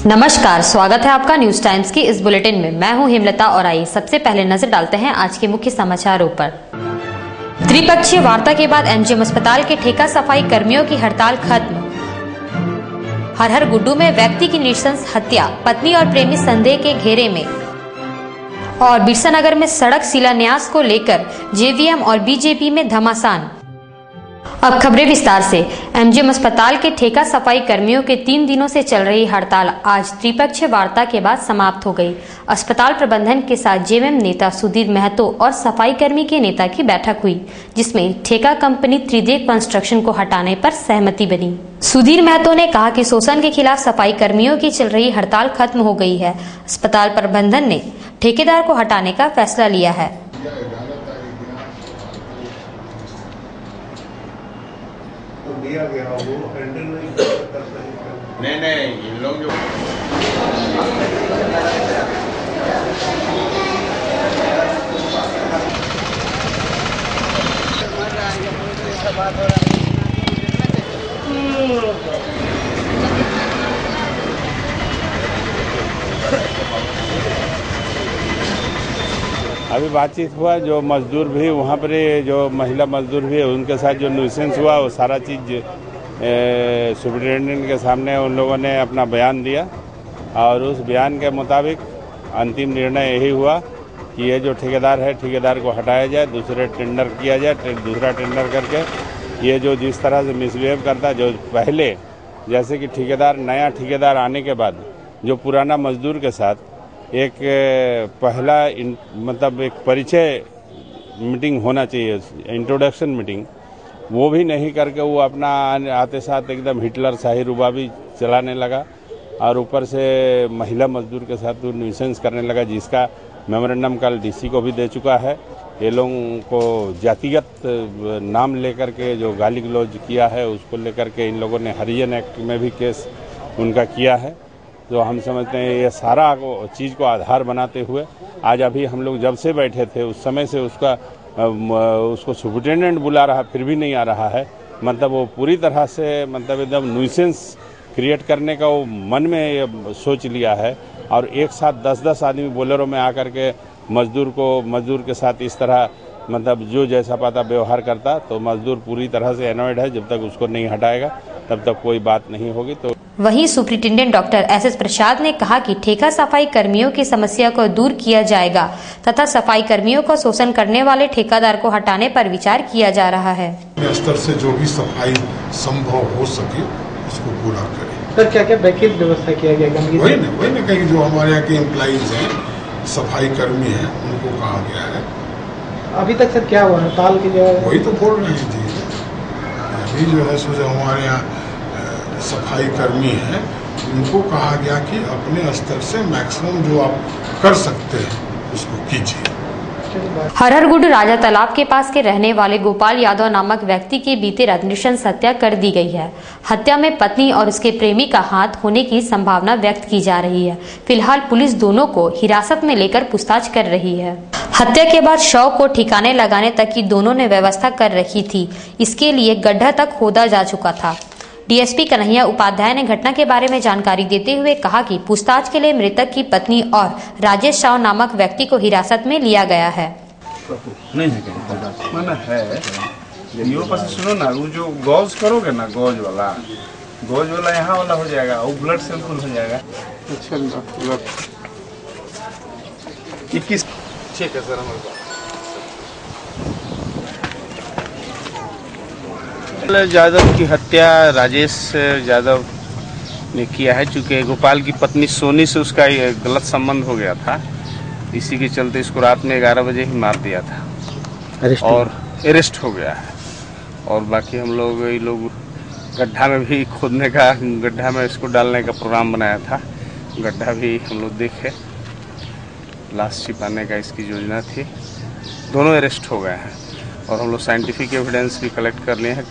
नमस्कार, स्वागत है आपका न्यूज टाइम्स की इस बुलेटिन में। मैं हूं हेमलता और आइए सबसे पहले नजर डालते हैं आज के मुख्य समाचारों पर। त्रिपक्षीय वार्ता के बाद एमजीएम अस्पताल के ठेका सफाई कर्मियों की हड़ताल खत्म। हरहर गुड्डू में व्यक्ति की नृशंस हत्या, पत्नी और प्रेमी संदेह के घेरे में। और बिरसा नगर में सड़क शिलान्यास को लेकर जेवीएम और बीजेपी में घमासान। अब खबरें विस्तार से। एमजीएम अस्पताल के ठेका सफाई कर्मियों के 3 दिनों से चल रही हड़ताल आज त्रिपक्षीय वार्ता के बाद समाप्त हो गई। अस्पताल प्रबंधन के साथ जेवीएम नेता सुधीर महतो और सफाई कर्मी के नेता की बैठक हुई, जिसमें ठेका कंपनी त्रिदेव कंस्ट्रक्शन को हटाने पर सहमति बनी। सुधीर महतो ने कहा कि शोषण के खिलाफ सफाई कर्मियों की चल रही हड़ताल खत्म हो गई है। अस्पताल प्रबंधन ने ठेकेदार को हटाने का फैसला लिया है। दिया गया वो हैंडल नहीं कर सकते। नहीं इन लोग जो अभी बातचीत हुआ, जो मजदूर भी वहाँ पर, जो महिला मजदूर भी है उनके साथ जो न्यूसेंस हुआ वो सारा चीज़ सुपरिटेंडेंट के सामने उन लोगों ने अपना बयान दिया और उस बयान के मुताबिक अंतिम निर्णय यही हुआ कि ये जो ठेकेदार है, ठेकेदार को हटाया जाए, दूसरे टेंडर किया जाए, दूसरा टेंडर करके ये जो जिस तरह से मिसबिहेव करता, जो पहले जैसे कि ठेकेदार, नया ठेकेदार आने के बाद जो पुराना मजदूर के साथ एक पहला मतलब एक परिचय मीटिंग होना चाहिए, इंट्रोडक्शन मीटिंग, वो भी नहीं करके वो अपना आते साथ एकदम हिटलर शाही रुबाबी चलाने लगा और ऊपर से महिला मजदूर के साथ वो न्यूसेंस करने लगा, जिसका मेमोरेंडम कल डीसी को भी दे चुका है। ये लोगों को जातिगत नाम लेकर के जो गाली गलौज किया है उसको लेकर के इन लोगों ने हरिजन एक्ट में भी केस उनका किया है। तो हम समझते हैं ये सारा चीज़ को आधार बनाते हुए आज अभी हम लोग जब से बैठे थे उस समय से उसको सुपरिटेंडेंट बुला रहा, फिर भी नहीं आ रहा है। मतलब वो पूरी तरह से मतलब एकदम न्यूसेंस क्रिएट करने का वो मन में ये सोच लिया है और एक साथ 10-10 आदमी बोलेरो में आकर के मजदूर के साथ इस तरह मतलब जो जैसा पाता व्यवहार करता, तो मजदूर पूरी तरह से एनॉयड है। जब तक उसको नहीं हटाएगा तब तक कोई बात नहीं होगी। तो वहीं सुप्रिंटेंडेंट डॉक्टर एस प्रसाद ने कहा कि ठेका सफाई कर्मियों की समस्या को दूर किया जाएगा तथा सफाई कर्मियों को शोषण करने वाले ठेकेदार को हटाने पर विचार किया जा रहा है। स्तर से जो भी सफाई संभव हो सके उसको पूरा करें। सर, क्या क्या वैकल्पिक व्यवस्था किया गया? वही ना कहीं जो हमारे यहाँ के एम्प्लॉइज हैं, सफाई कर्मी हैं, उनको कहा गया है। अभी तक सर क्या हुआ हड़ताल की जो वही तो बोल रहे हैं जी, अभी जो है सो जो हमारे यहाँ सफाई कर्मी हैं उनको कहा गया कि अपने स्तर से मैक्सिमम जो आप कर सकते हैं उसको कीजिए। हरहरगुड राजा तालाब के पास के रहने वाले गोपाल यादव नामक व्यक्ति की बीते रात नृशंस हत्या कर दी गई है। हत्या में पत्नी और उसके प्रेमी का हाथ होने की संभावना व्यक्त की जा रही है। फिलहाल पुलिस दोनों को हिरासत में लेकर पूछताछ कर रही है। हत्या के बाद शव को ठिकाने लगाने तक की दोनों ने व्यवस्था कर रखी थी। इसके लिए गड्ढा तक खोदा जा चुका था। डीएसपी कन्हैया उपाध्याय ने घटना के बारे में जानकारी देते हुए कहा कि पूछताछ के लिए मृतक की पत्नी और राजेश शाह नामक व्यक्ति को हिरासत में लिया गया है। नहीं है माना है ये पास सुनो ना, वो जो गौज करोगे ना, गौज वाला यहाँ वाला हो जाएगा, वो ब्लड सैंपल हो जाएगा। अच्छा, 21 ठीक है सर। हमारे यादव की हत्या राजेश यादव ने किया है, चूँकि गोपाल की पत्नी सोनी से उसका गलत संबंध हो गया था। इसी के चलते इसको रात में 11 बजे ही मार दिया था और अरेस्ट हो गया है। और बाकी हम लोग ये लोग गड्ढा में भी खोदने का, गड्ढा में इसको डालने का प्रोग्राम बनाया था। गड्ढा भी हम लोग देखे, लाश छिपाने का इसकी योजना थी। दोनों अरेस्ट हो गए हैं और हम लोग साइंटिफिक एविडेंस भी कलेक्ट कर लिए हैं।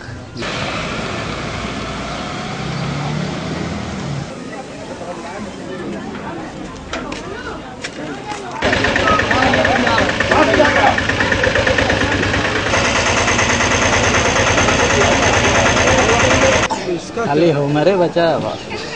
खाली हो मेरे बचा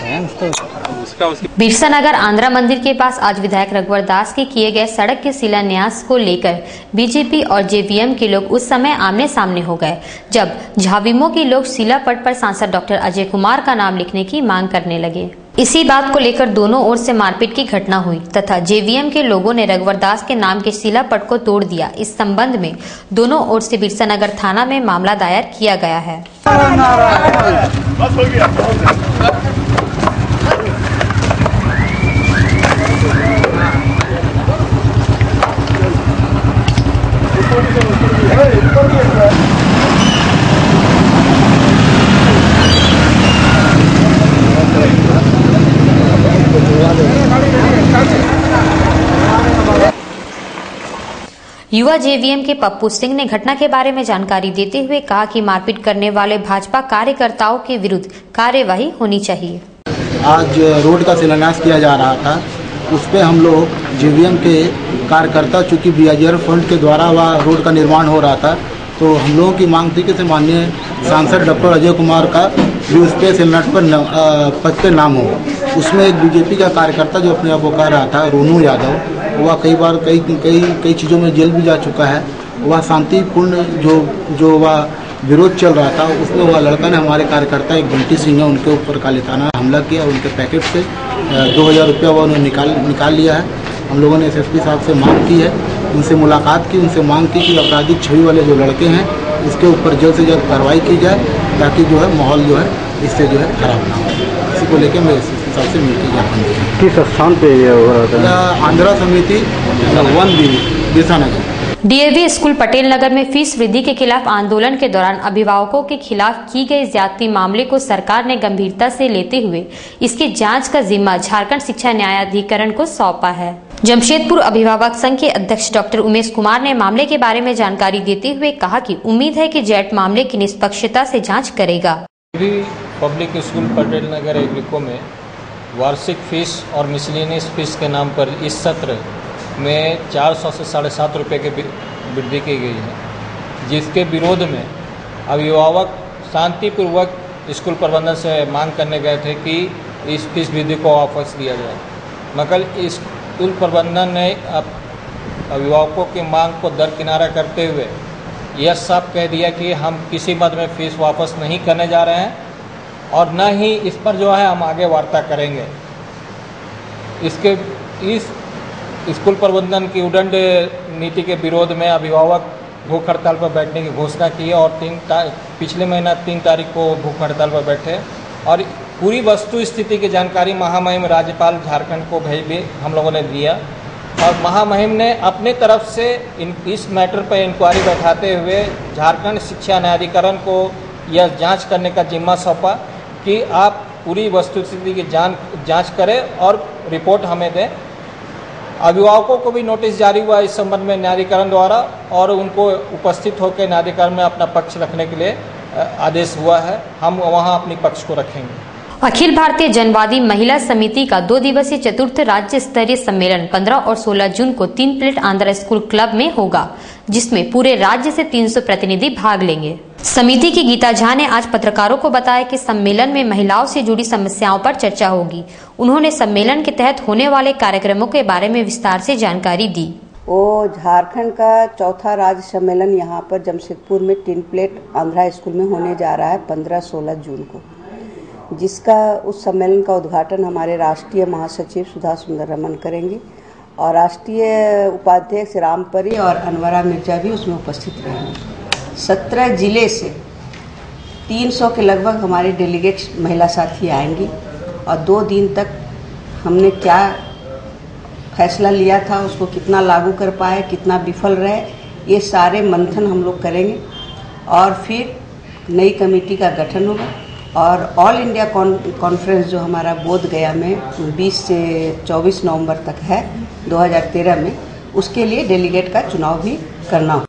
बिरसा नगर आंध्रा मंदिर के पास आज विधायक रघुवर दास के किए गए सड़क के शिलान्यास को लेकर बीजेपी और जेवीएम के लोग उस समय आमने सामने हो गए जब झाविमो के लोग शिलापट पर सांसद डॉक्टर अजय कुमार का नाम लिखने की मांग करने लगे। इसी बात को लेकर दोनों ओर से मारपीट की घटना हुई तथा जेवीएम के लोगों ने रघुवर दास के नाम के शिलापट को तोड़ दिया। इस संबंध में दोनों ओर से बिरसा नगर थाना में मामला दायर किया गया है। युवा जेवीएम के पप्पू सिंह ने घटना के बारे में जानकारी देते हुए कहा कि मारपीट करने वाले भाजपा कार्यकर्ताओं के विरुद्ध कार्यवाही होनी चाहिए। आज रोड का शिलान्यास किया जा रहा था, उस पे हम लोग जेवीएम के कार्यकर्ता, चूँकि BIGR फंड के द्वारा वह रोड का निर्माण हो रहा था, तो हम लोगों की मांग थी कि माननीय सांसद डॉक्टर अजय कुमार का भी उस पर शिलान्यास पर पद पे नाम हो। उसमें एक बीजेपी का कार्यकर्ता जो अपने आप को कह रहा था, रोनू यादव, वह कई बार कई चीज़ों में जेल भी जा चुका है। वह शांतिपूर्ण जो वह विरोध चल रहा था, उसमें वह लड़का ने, हमारे कार्यकर्ता एक बंटी सिंह है, उनके ऊपर कालिताना हमला किया। उनके पैकेट से 2000 रुपया वह उन्होंने निकाल लिया है। हम लोगों ने SSP साहब से मांग की है, उनसे मुलाकात की, उनसे मांग की कि आपराधिक छवि वाले जो लड़के हैं इसके ऊपर जल्द से जल्द कार्रवाई की जाए, ताकि जो है माहौल जो है इससे जो है खराब ना हो। इसी को लेकर मैं SSP साहब से मिलकर ज्ञापन किया। किस स्थान पे ये हो रहा था? आंध्रा समिति 1B बिरसा नगर। DAV स्कूल पटेल नगर में फीस वृद्धि के खिलाफ आंदोलन के दौरान अभिभावकों के खिलाफ की गई ज्यादती मामले को सरकार ने गंभीरता से लेते हुए इसकी जांच का जिम्मा झारखंड शिक्षा न्यायाधिकरण को सौंपा है। जमशेदपुर अभिभावक संघ के अध्यक्ष डॉक्टर उमेश कुमार ने मामले के बारे में जानकारी देते हुए कहा कि उम्मीद है कि जेट मामले की निष्पक्षता से जाँच करेगा। Public school Patel Nagar Agrico में वार्षिक फीस और मिसलेनियस फीस के नाम पर इस सत्र में 400 से 7.5 रुपये की वृद्धि की गई है, जिसके विरोध में अभिभावक शांतिपूर्वक स्कूल प्रबंधन से मांग करने गए थे कि इस फीस वृद्धि को वापस दिया जाए, मगर स्कूल प्रबंधन ने अभिभावकों की मांग को दरकिनारा करते हुए यह साफ कह दिया कि हम किसी मद में फीस वापस नहीं करने जा रहे हैं और न ही इस पर जो है हम आगे वार्ता करेंगे। इस स्कूल प्रबंधन की उदंड नीति के विरोध में अभिभावक भूख हड़ताल पर बैठने की घोषणा की और पिछले महीना 3 तारीख को भूख हड़ताल पर बैठे और पूरी वस्तु स्थिति की जानकारी महामहिम राज्यपाल झारखंड को भी हम लोगों ने दिया और महामहिम ने अपने तरफ से इस मैटर पर इंक्वायरी बैठाते हुए झारखंड शिक्षा न्यायाधिकरण को यह जांच करने का जिम्मा सौंपा कि आप पूरी वस्तु स्थिति की जांच करें और रिपोर्ट हमें दें। अभिभावकों को भी नोटिस जारी हुआ इस संबंध में न्यायाधिकरण द्वारा और उनको उपस्थित होकर न्यायाधिकरण में अपना पक्ष रखने के लिए आदेश हुआ है। हम वहां अपनी पक्ष को रखेंगे। अखिल भारतीय जनवादी महिला समिति का 2 दिवसीय चतुर्थ राज्य स्तरीय सम्मेलन 15 और 16 जून को 3 प्लेट आंध्रा स्कूल क्लब में होगा, जिसमें पूरे राज्य से 300 प्रतिनिधि भाग लेंगे। समिति की गीता झा ने आज पत्रकारों को बताया कि सम्मेलन में महिलाओं से जुड़ी समस्याओं पर चर्चा होगी। उन्होंने सम्मेलन के तहत होने वाले कार्यक्रमों के बारे में विस्तार से जानकारी दी। वो झारखंड का चौथा राज्य सम्मेलन यहाँ पर जमशेदपुर में 3 प्लेट आंध्रा स्कूल में होने जा रहा है 15-16 जून को, जिसका उस सम्मेलन का उद्घाटन हमारे राष्ट्रीय महासचिव सुधा सुंदर रमन करेंगी और राष्ट्रीय उपाध्यक्ष रामपरी और अनवरा मिर्जा भी उसमें उपस्थित रहेंगे। 17 जिले से 300 के लगभग हमारे डेलीगेट्स महिला साथी आएंगी और 2 दिन तक हमने क्या फैसला लिया था, उसको कितना लागू कर पाए, कितना विफल रहे, ये सारे मंथन हम लोग करेंगे और फिर नई कमेटी का गठन होगा और ऑल इंडिया कॉन्फ्रेंस जो हमारा बोध गया में 20 से 24 नवंबर तक है 2013 में, उसके लिए डेलीगेट का चुनाव भी करना होगा।